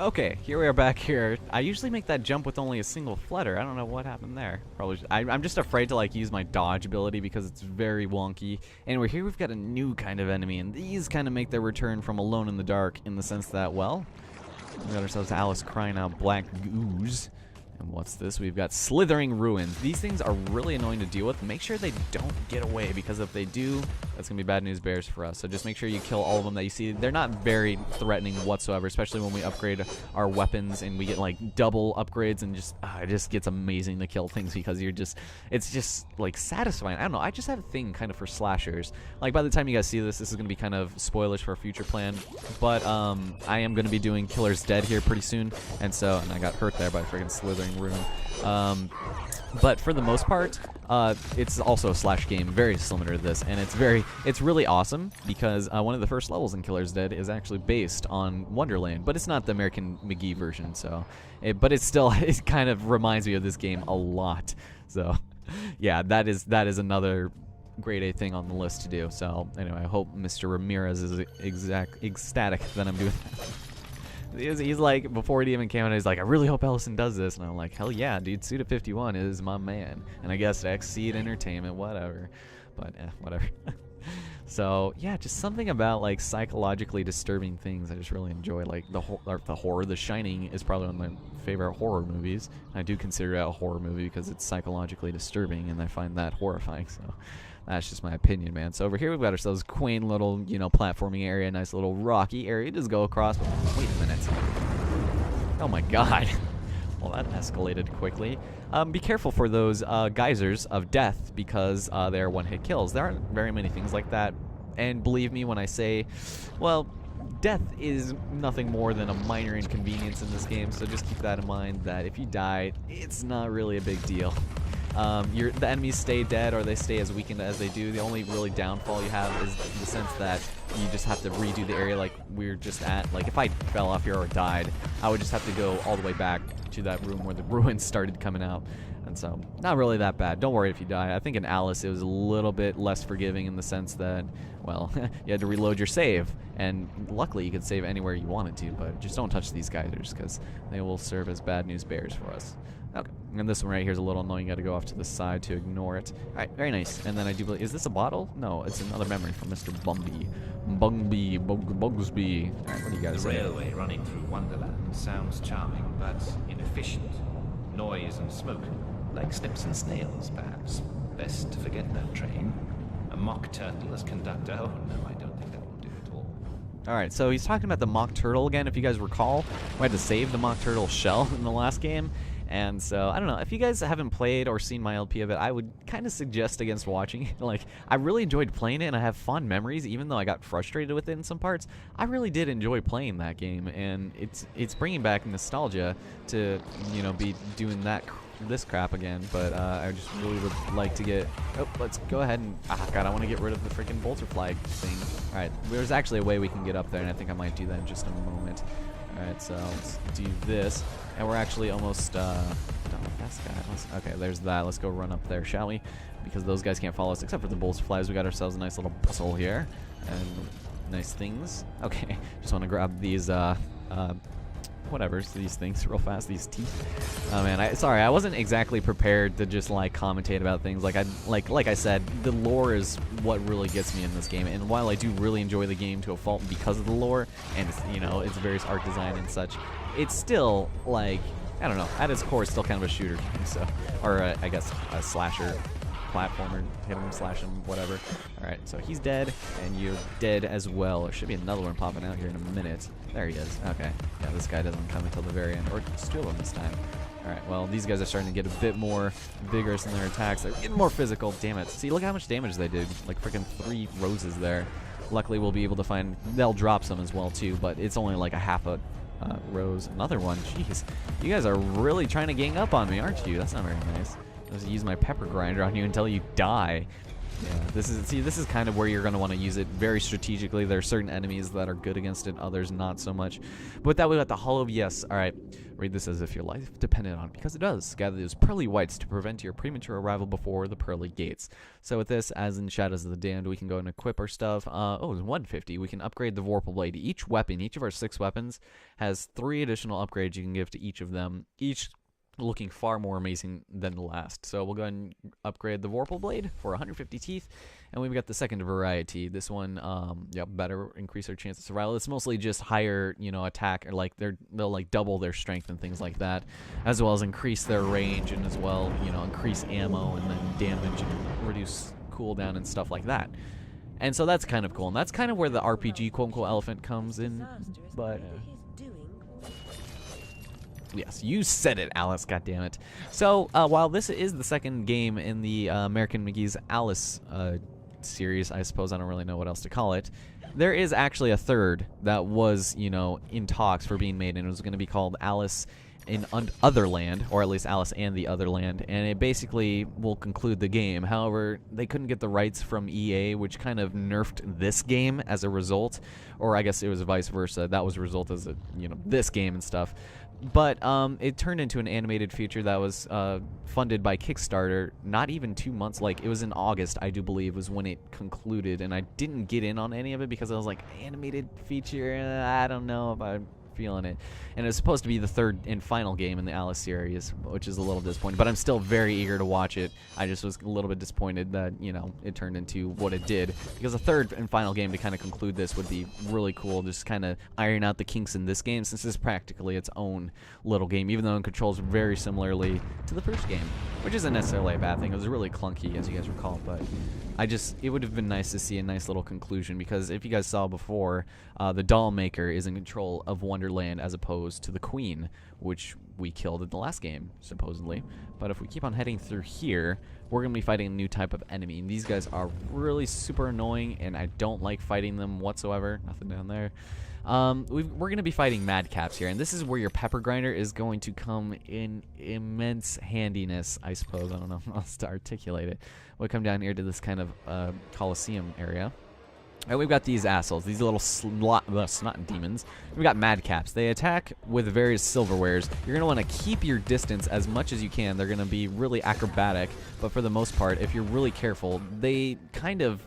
Okay, here we are back here. I usually make that jump with only a single flutter. I don't know what happened there. Probably I'm just afraid to like use my dodge ability because it's very wonky. And we're here, we've got a new kind of enemy, and these kind of make their return from Alone in the Dark in the sense that, well, we got ourselves Alice crying out Black Goose. And what's this? We've got Slithering Ruins. These things are really annoying to deal with. Make sure they don't get away, because if they do, that's going to be bad news bears for us. So just make sure you kill all of them that you see. They're not very threatening whatsoever, especially when we upgrade our weapons and we get like double upgrades, and just it just gets amazing to kill things because it's just like satisfying. I don't know. I just have a thing kind of for slashers. Like by the time you guys see this is going to be kind of spoilers for a future plan. But I am going to be doing Killer's Dead here pretty soon, and I got hurt there by freaking Slithering Room. But for the most part, it's also a slash game, very similar to this, and it's really awesome because one of the first levels in Killer's Dead is actually based on Wonderland, but it's not the American McGee version, so but it kind of reminds me of this game a lot. So yeah, that is another grade A thing on the list to do. So anyway, I hope Mr. Ramirez is ecstatic that I'm doing that. He's like, before it even came out, he's like, I really hope Ellison does this. And I'm like, hell yeah, dude, Suda 51 is my man. And I guess Exceed Entertainment, whatever. But, whatever. So, yeah, just something about, like, psychologically disturbing things I just really enjoy. Like, the horror. The Shining is probably one of my favorite horror movies. I do consider it a horror movie because it's psychologically disturbing, and I find that horrifying, so that's just my opinion, man. So over here we've got ourselves a quaint little, platforming area, nice little rocky area. Just go across. Wait a minute. Oh my god. Well, that escalated quickly. Be careful for those geysers of death because they are one-hit kills. There aren't very many things like that. And believe me when I say, well, death is nothing more than a minor inconvenience in this game. So just keep that in mind that if you die, it's not really a big deal. The enemies stay dead or they stay as weakened as they do. The only really downfall you have is in the sense that you just have to redo the area like we're just at. Like if I fell off here or died, I would just have to go all the way back to that room where the ruins started coming out. And so, not really that bad. Don't worry if you die. I think in Alice it was a little bit less forgiving in the sense that, well, you had to reload your save. And luckily you could save anywhere you wanted to, but just don't touch these geysers because they will serve as bad news bears for us. Okay, and this one right here is a little annoying. You got to go off to the side to ignore it. All right, very nice. And then I do believe, is this a bottle? No, it's another memory from Mr. Bugsby. Bugsby. All right, what do you guys say? The railway running through Wonderland sounds charming, but inefficient. Noise and smoke, like snips and snails, perhaps. Best to forget that train. A mock turtle as conductor? Oh no, I don't think that will do at all. All right, so he's talking about the mock turtle again. If you guys recall, we had to save the mock turtle shell in the last game. And so, I don't know, if you guys haven't played or seen my LP of it, I would kind of suggest against watching it. Like, I really enjoyed playing it, and I have fond memories, even though I got frustrated with it in some parts. I really did enjoy playing that game, and it's bringing back nostalgia to, be doing this crap again. But I just really would like to get... Oh, let's go ahead and... Ah, God, I want to get rid of the freaking bolter flag thing. All right, there's actually a way we can get up there, and I think I might do that in just a moment. Alright, so let's do this. And we're actually almost done with that guy. Okay, there's that. Let's go run up there, shall we? Because those guys can't follow us except for the bolts flies. We got ourselves a nice little bustle here. And nice things. Okay, just want to grab these these things real fast, these teeth. Oh man, sorry, I wasn't exactly prepared to just like commentate about things. Like I said, the lore is what really gets me in this game. And while I do really enjoy the game to a fault because of the lore and its various art design and such, it's still like, I don't know, at its core, it's still kind of a shooter game. So, or I guess a slasher. Platformer, hit him, slash him, whatever. Alright, so he's dead, and you're dead as well. There should be another one popping out here in a minute. There he is. Okay. Yeah, this guy doesn't come until the very end. Or just two of them this time. Alright, well, these guys are starting to get a bit more vigorous in their attacks. They're getting more physical. Damn it. See, look how much damage they did. Like, freaking 3 roses there. Luckily, we'll be able to find... They'll drop some as well, too, but it's only like a half a rose. Another one. Jeez. You guys are really trying to gang up on me, aren't you? That's not very nice. Just use my pepper grinder on you until you die. Yeah, this is kind of where you're going to want to use it very strategically. There are certain enemies that are good against it, others not so much. But with that, we got the Hollow of Yes. All right, Read this as if your life depended on it, because it does. Gather those pearly whites to prevent your premature arrival before the pearly gates. So with this, as in Shadows of the Damned, we can go and equip our stuff. Oh, it's 150. We can upgrade the Vorpal Blade. Each weapon, each of our 6 weapons, has 3 additional upgrades you can give to each of them, each looking far more amazing than the last. So we'll go ahead and upgrade the Vorpal Blade for 150 teeth, and we've got the second variety. This one, better increase our chance of survival. It's mostly just higher, attack, or like they'll like double their strength and things like that, as well as increase their range, and as well, increase ammo and then damage and reduce cooldown and stuff like that. And so that's kind of cool, and that's kind of where the RPG quote-unquote elephant comes in, but yes, you said it, Alice, goddammit. So, while this is the second game in the American McGee's Alice series, I suppose, I don't really know what else to call it, there is actually a third that was, in talks for being made, and it was going to be called Alice in Otherland, or at least Alice and the Otherland, and it basically will conclude the game. However, they couldn't get the rights from EA, which kind of nerfed this game as a result, or I guess it was vice versa. That was a result as this game and stuff. But it turned into an animated feature that was funded by Kickstarter. Not even 2 months, like it was in August, I do believe, was when it concluded, and I didn't get in on any of it because I was like, animated feature, I don't know if I'm feeling it. And it's supposed to be the third and final game in the Alice series, which is a little disappointing, but I'm still very eager to watch it. I just was a little bit disappointed that, it turned into what it did, because a third and final game to kind of conclude this would be really cool, just kind of iron out the kinks in this game, since it's practically its own little game, even though it controls very similarly to the first game, which isn't necessarily a bad thing. It was really clunky, as you guys recall, but it would have been nice to see a nice little conclusion, because if you guys saw before, the doll maker is in control of Wonderland as opposed to the Queen, which we killed in the last game, supposedly. But if we keep on heading through here, we're going to be fighting a new type of enemy, and these guys are really super annoying, and I don't like fighting them whatsoever. Nothing down there. We're going to be fighting madcaps here, and this is where your pepper grinder is going to come in immense handiness, I suppose. I don't know how else to articulate it. We'll come down here to this kind of Coliseum area. And we've got these assholes, these little snot demons. We've got madcaps. They attack with various silverwares. You're going to want to keep your distance as much as you can. They're going to be really acrobatic, but for the most part, if you're really careful, they kind of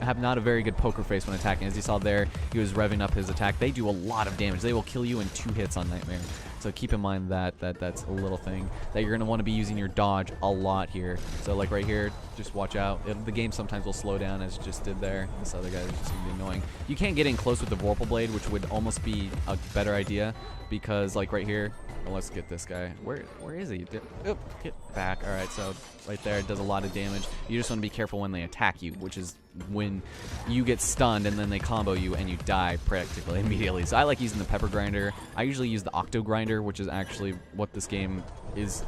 have not a very good poker face when attacking. As you saw there, he was revving up his attack. They do a lot of damage. They will kill you in 2 hits on Nightmare. So keep in mind that that's a little thing that you're going to want to be using your dodge a lot here. So like right here, just watch out. The game sometimes will slow down, as it just did there. This other guy is just going to be annoying. You can't get in close with the Vorpal Blade, which would almost be a better idea, because like right here, well, let's get this guy. Where is he? Get back. All right, so right there, it does a lot of damage. You just want to be careful when they attack you, which is when you get stunned and then they combo you and you die practically immediately. So I like using the pepper grinder. I usually use the octo grinder, which is actually what this game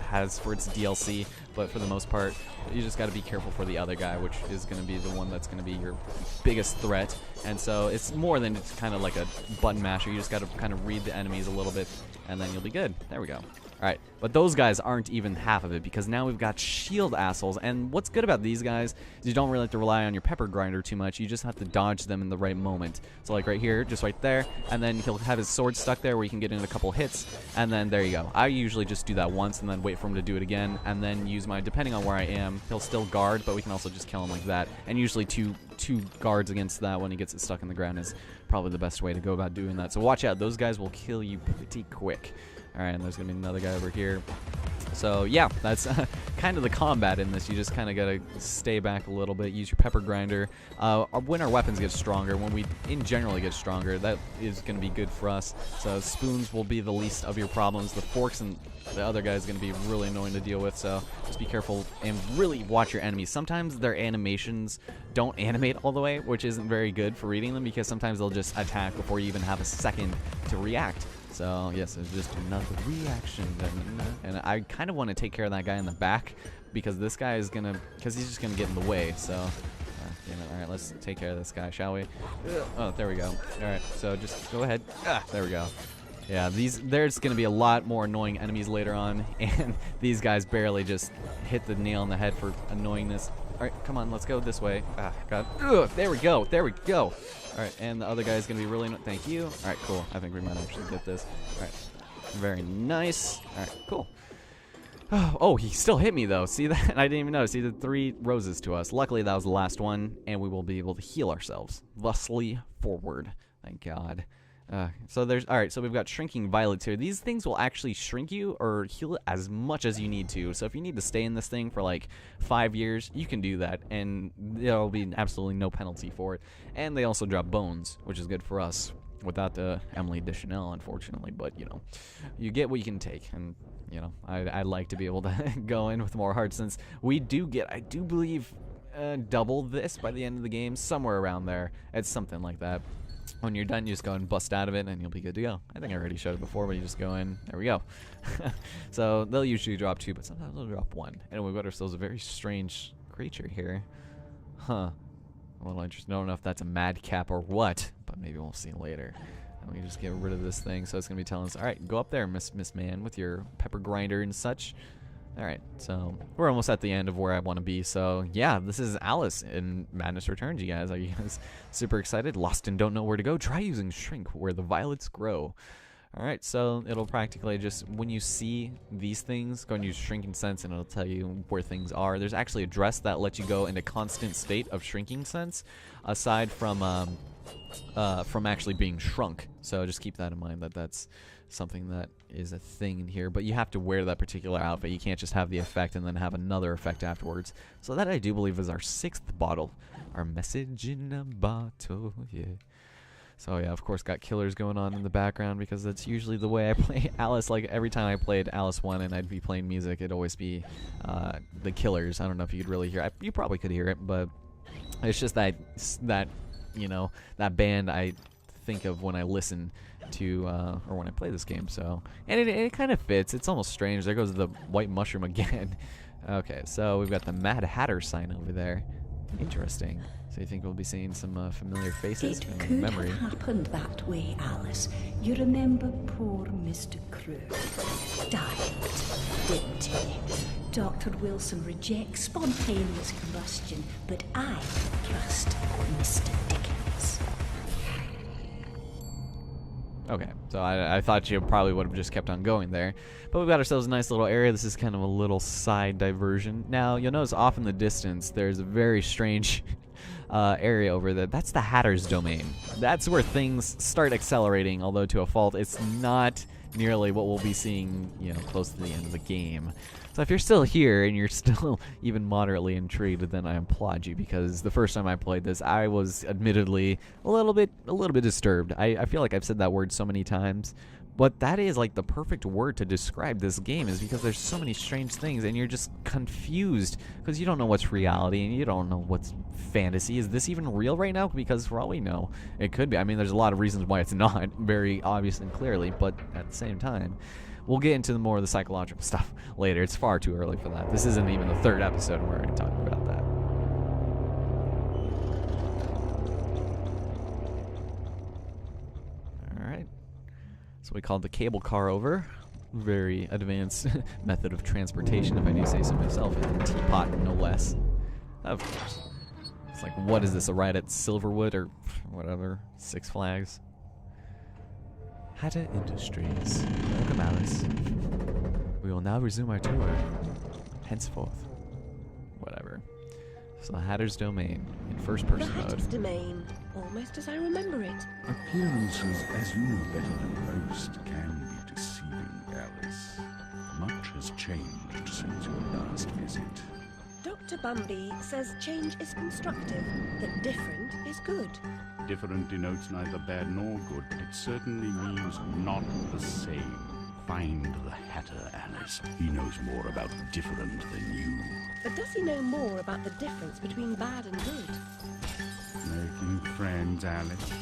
has for its DLC, but for the most part, you just got to be careful for the other guy, which is going to be the one that's going to be your biggest threat. And so it's more than just kind of like a button masher. You just got to kind of read the enemies a little bit, and then you'll be good. There we go. Alright, but those guys aren't even half of it, because now we've got shield assholes, and what's good about these guys is you don't really have to rely on your pepper grinder too much. You just have to dodge them in the right moment. So like right here, just right there, and then he'll have his sword stuck there where you can get in a couple hits, and then there you go. I usually just do that once and then wait for him to do it again, and then use my, depending on where I am, he'll still guard, but we can also just kill him like that. And usually two guards against that when he gets it stuck in the ground is probably the best way to go about doing that. So watch out, those guys will kill you pretty quick. Alright, and there's going to be another guy over here. So, yeah, that's kind of the combat in this. You just kind of got to stay back a little bit, use your pepper grinder. When our weapons get stronger, when we in general get stronger, that is going to be good for us. So spoons will be the least of your problems. The forks and the other guy is going to be really annoying to deal with, so just be careful and really watch your enemies. Sometimes their animations don't animate all the way, which isn't very good for reading them, because sometimes they'll just attack before you even have a second to react. So, yes, it's just another reaction. And I kind of want to take care of that guy in the back, because this guy is going to, because he's just going to get in the way. So, damn it. All right, let's take care of this guy, shall we? Oh, there we go. All right, so just go ahead. There we go. Yeah, there's going to be a lot more annoying enemies later on, and these guys barely just hit the nail on the head for annoyingness. All right, come on, let's go this way. God. Ugh, there we go. There we go. All right, and the other guy is going to be really... Thank you. All right, cool. I think we might actually get this. All right. Very nice. All right, cool. Oh, he still hit me, though. See that? I didn't even notice. He did 3 roses to us. Luckily, that was the last one, and we will be able to heal ourselves. Thusly forward. Thank God. So there's... Alright, so we've got shrinking violets here. These things will actually shrink you or heal as much as you need to. So if you need to stay in this thing for like 5 years, you can do that, and there'll be absolutely no penalty for it. And they also drop bones, which is good for us. Without the Emily Deschanel, unfortunately, but, you know, you get what you can take, and, you know, I'd like to be able to go in with more heart, since we do get, I do believe, double this by the end of the game, somewhere around there. It's something like that. When you're done, you just go and bust out of it, and you'll be good to go. I think I already showed it before, but you just go in, there we go. So they'll usually drop 2, but sometimes they'll drop 1. And we've got ourselves a very strange creature here. Huh. A little interesting. I don't know if that's a madcap or what, but maybe we'll see later. And we just get rid of this thing, so it's gonna be telling us, all right, go up there, Miss Man, with your pepper grinder and such. All right, so we're almost at the end of where I want to be. So yeah, this is Alice in Madness Returns. You guys, are you guys super excited? Lost and don't know where to go? Try using Shrink, where the violets grow. All right, so it'll practically just, when you see these things, go and use Shrinking Sense, and it'll tell you where things are. There's actually a dress that lets you go into constant state of Shrinking Sense, aside from actually being shrunk. So just keep that in mind, that that's something that is a thing in here. But you have to wear that particular outfit. You can't just have the effect and then have another effect afterwards. So that, I do believe, is our 6th bottle. Our message in a bottle, yeah. So yeah, of course, got killers going on in the background, because that's usually the way I play Alice. Like, every time I played Alice 1 and I'd be playing music, it'd always be the killers. I don't know if you could really hear it. You probably could hear it, but it's just that you know, that band I think of when I listen to or when I play this game. So, and it kind of fits. It's almost strange. There goes the white mushroom again. Okay, so we've got the Mad Hatter sign over there. Interesting. So you think we'll be seeing some familiar faces It from could memory? have happened that way, Alice. You remember poor Mr. Crow died, didn't he? Dr. Wilson rejects spontaneous combustion, but I trust Mr. Dickens. Okay, so I thought you probably would have just kept on going there. But we've got ourselves a nice little area. This is kind of a little side diversion. Now, you'll notice off in the distance, there's a very strange area over there. That's the Hatter's domain. That's where things start accelerating, although to a fault. It's not nearly what we'll be seeing, you know, close to the end of the game. So if you're still here and you're still even moderately intrigued, then I applaud you, because the first time I played this, I was admittedly a little bit disturbed. I feel like I've said that word so many times, but that is like the perfect word to describe this game, is because there's so many strange things and you're just confused because you don't know what's reality and you don't know what's fantasy. Is this even real right now? Because for all we know, it could be. I mean, there's a lot of reasons why it's not, very obvious and clearly, but at the same time, we'll get into more of the psychological stuff later. It's far too early for that. This isn't even the 3rd episode and we're already talking about that. Alright. So we called the cable car over. Very advanced method of transportation, if I do say so myself. And a teapot, no less. Of course. It's like, what is this, a ride at Silverwood or whatever? Six Flags? Hatter Industries. Welcome, Alice. We will now resume our tour. Henceforth. Whatever. So Hatter's Domain in first-person mode. Hatter's Domain, almost as I remember it. Appearances, as you know better than most, can be deceiving, Alice. Much has changed since your last visit. Dr. Bumby says change is constructive, that different is good. Different denotes neither bad nor good, but it certainly means not the same. Find the Hatter, Alice. He knows more about different than you. But does he know more about the difference between bad and good? Making friends, Alice.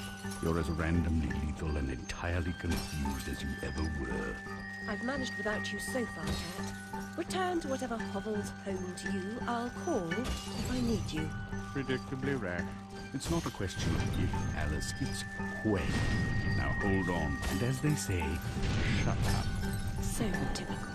You're as randomly lethal and entirely confused as you ever were. I've managed without you so far, Cat. Return to whatever hovels home to you. I'll call if I need you. Predictably rash. It's not a question of if, Alice. It's when. Now hold on, and as they say, shut up. So typical.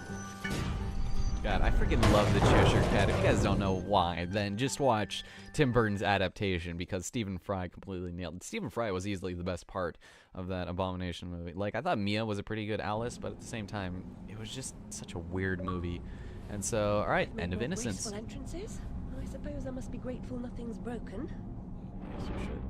God, I freaking love the Cheshire Cat. If you guys don't know why, then just watch Tim Burton's adaptation, because Stephen Fry completely nailed it. Stephen Fry was easily the best part of that Abomination movie. Like, I thought Mia was a pretty good Alice, but at the same time, it was just such a weird movie. And so, alright, end of Innocence. Graceful entrances? I suppose I must be grateful nothing's broken. Yes, you should.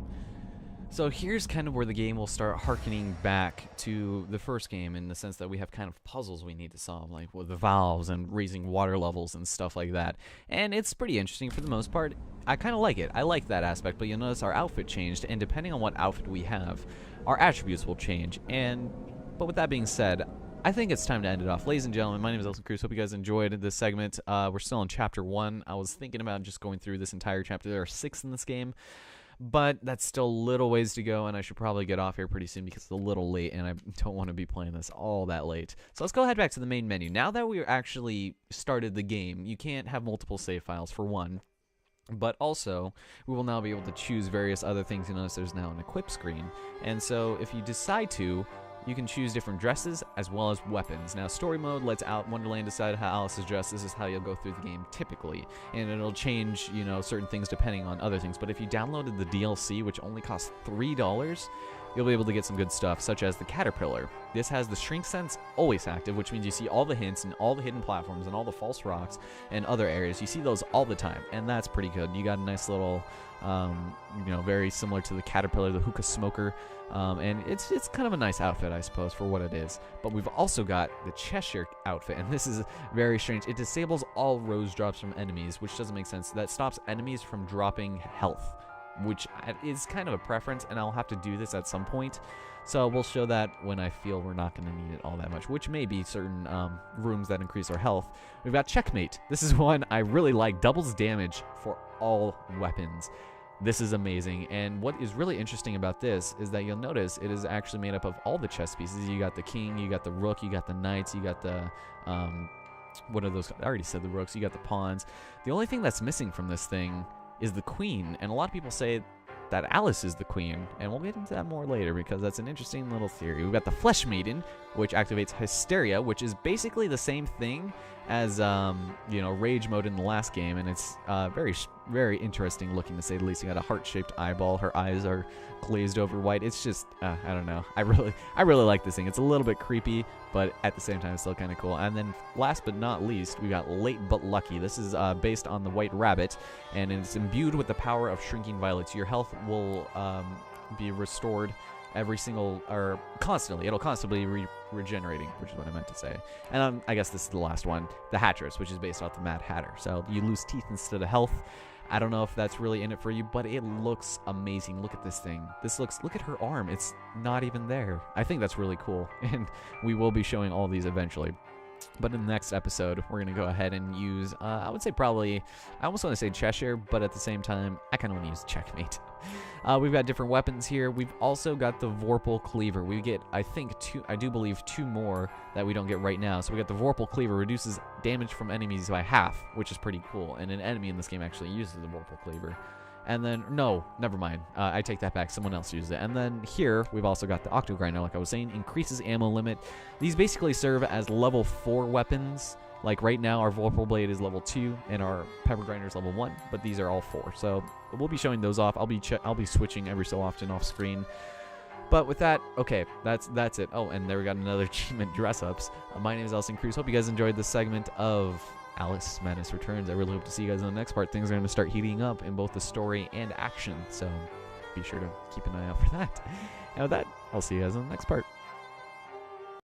So here's kind of where the game will start harkening back to the first game, in the sense that we have kind of puzzles we need to solve, like with the valves and raising water levels and stuff like that. And it's pretty interesting for the most part. I kind of like it. I like that aspect, but you'll notice our outfit changed, and depending on what outfit we have, our attributes will change. But with that being said, I think it's time to end it off. Ladies and gentlemen, my name is Elson Cruz. Hope you guys enjoyed this segment. We're still in Chapter 1. I was thinking about just going through this entire chapter. There are 6 in this game, but that's still a little ways to go, and I should probably get off here pretty soon because it's a little late, and I don't want to be playing this all that late. So let's go ahead back to the main menu. Now that we actually started the game, you can't have multiple save files, for one. But also, we will now be able to choose various other things. You notice there's now an equip screen. And so if you decide to, you can choose different dresses as well as weapons. Now, story mode lets Wonderland decide how Alice is dressed. This is how you'll go through the game typically. And it'll change, you know, certain things depending on other things. But if you downloaded the DLC, which only costs $3, you'll be able to get some good stuff, such as the Caterpillar. This has the Shrink Sense always active, which means you see all the hints and all the hidden platforms and all the false rocks and other areas. You see those all the time, and that's pretty good. You got a nice little, you know, very similar to the Caterpillar, the hookah smoker, and it's kind of a nice outfit, I suppose, for what it is. But we've also got the Cheshire outfit, and this is very strange. It disables all rose drops from enemies, which doesn't make sense. That stops enemies from dropping health, which is kind of a preference, and I'll have to do this at some point. So we'll show that when I feel we're not going to need it all that much, which may be certain rooms that increase our health. We've got Checkmate. This is one I really like. Doubles damage for all weapons. This is amazing, and what is really interesting about this is that you'll notice it is actually made up of all the chess pieces. You got the king, you got the rook, you got the knights, you got the what are those? I already said the rooks. You got the pawns. The only thing that's missing from this thing is the queen, and a lot of people say that Alice is the queen, and we'll get into that more later because that's an interesting little theory. We've got the Flesh Maiden, which activates Hysteria, which is basically the same thing as you know, Rage mode in the last game, and it's very interesting looking, to say the least. You got a heart-shaped eyeball. Her eyes are glazed over white. It's just I don't know. I really like this thing. It's a little bit creepy, but at the same time, it's still kind of cool. And then last but not least, we got Late But Lucky. This is based on the White Rabbit, and it's imbued with the power of Shrinking Violets. Your health will be restored constantly. It'll constantly regenerating, which is what I meant to say. And I guess this is the last one, the Hattress, which is based off the Mad Hatter. So you lose teeth instead of health. I don't know if that's really in it for you, but it looks amazing. Look at this thing. Look at her arm. It's not even there. I think that's really cool, and we will be showing all these eventually. But in the next episode, we're going to go ahead and use, I would say probably, I almost want to say Cheshire, but at the same time, I kind of want to use Checkmate. We've got different weapons here. We've also got the Vorpal Cleaver. We get, I do believe, 2 more that we don't get right now. So we got the Vorpal Cleaver, reduces damage from enemies by half, which is pretty cool. And an enemy in this game actually uses the Vorpal Cleaver. And then, no, never mind. I take that back. Someone else used it. And then here, we've also got the Octo Grinder, like I was saying, increases ammo limit. These basically serve as level 4 weapons. Like right now, our Vorpal Blade is level 2, and our Pepper Grinder is level 1, but these are all 4. So we'll be showing those off. I'll be switching every so often off screen. But with that, okay, that's it. Oh, and there we got another achievement, dress-ups. My name is Elson Cruz. Hope you guys enjoyed this segment of Alice Madness Returns. I really hope to see you guys in the next part. Things are going to start heating up in both the story and action, so be sure to keep an eye out for that. And with that, I'll see you guys in the next part.